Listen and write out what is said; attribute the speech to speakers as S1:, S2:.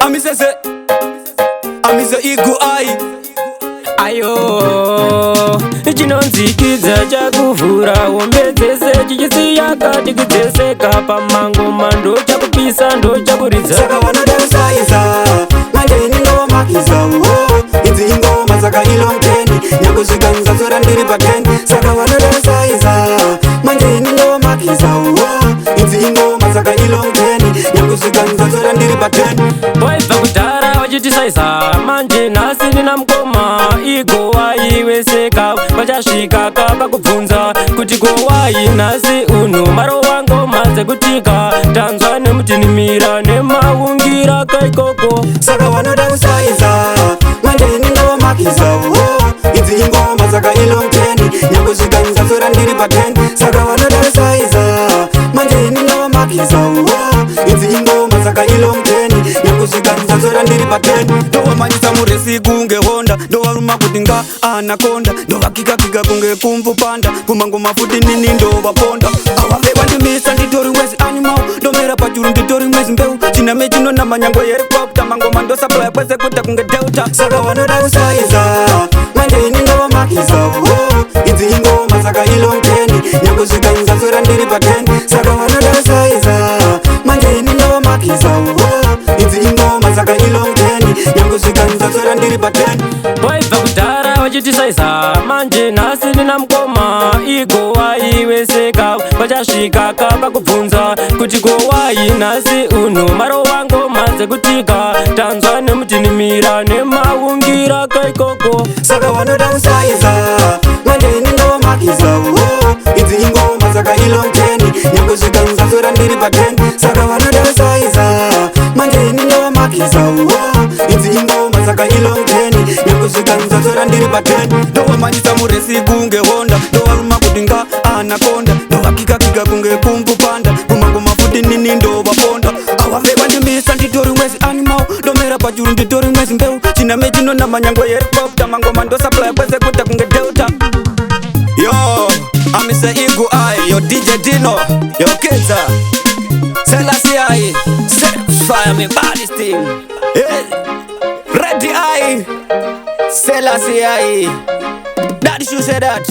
S1: Amise igu ai
S2: ayo chinonzikidza chakuvhura hombe dzese chichisiya kati kudzeseka pamango mando chakupisa ndo chakuridza
S1: saka vanoda kusaiza manje iningavamakisa idzi ingoma saka ilongeni nyakusvika nzasora ndiri pateni saka vanoda kusaiza manje iningavamakisa idzi ingoma saka ilongeni nyakusvika nzasora ndiri pateni
S2: waibva kudhara wachitisaiza manje nhasi ndina mukoma igowai weseka vachasvika kapa kubvunza kuti gowai nhasi unhu marova ngoma dzekutika tanzwa nemutinimira nemaungira kaikoko
S1: saka vanoda kusaiza manje iningavamakisa idzi ingoma saka ilongeni nyakusvika nzasora ndiri pateni saka vanoda kusaiza manje iningavamakisa idzi ingoma saka ilongeni nyakusvika nzasora ndiri pateni ndovamanyisa muresi kunge honda ndovaruma kuti nga anakonda ndovakikakika kunge kumvupanda kumangoma futi nini ndovaponda avave vandimisa nditori mwezi animal ndomera pachuru nditori mwezi mbeu chiname chinona manyango yerikwaputa mangoma ndosaplaya kwese kuta kunge delta saka vanoda kusaiza manje iningavamakisa idzi ingoma saka ilongeni nyakusvika nzasora ndiri pateni saka vanoda kusaiza manje iningavamakisa idzi ingoma saka ilongeni nyakusvika nzasora ndiri pateni
S2: waibva kudhara wachitisaiza manje nhasi ndina mukoma igowai weseka vachasvika kapa kubvunza kuti gowai nhasi unhu marova ngoma dzekutika tanzwa nemutinimira nemaungira kaikoko
S1: saka vanoda kusaiza manje iningavamakisa idzi ingoma saka ilongeni nyakusvika nzasora ndiri pateni saka vanoda kusaiza manje iningavamakisa idzi ingoma saka ilongeni nyakusvika nzasora ndiri pateni ndovamanyisa muresi kunge honda ndovaruma kuti nga anakonda ndovakikakika kunge kumvupanda kumangoma futi nini ndovaponda avave vandimisa nditori mwezi animal ndomera pachuru nditori mwezi mbeu chiname chinona manyango yerikwaputa mangoma ndosaplaya kwese kuta kunge delta yo amise igu ai yo DJ Dino yo Kidza Selassie ai fire me body sting ready ai Selassie ai Daddy should say that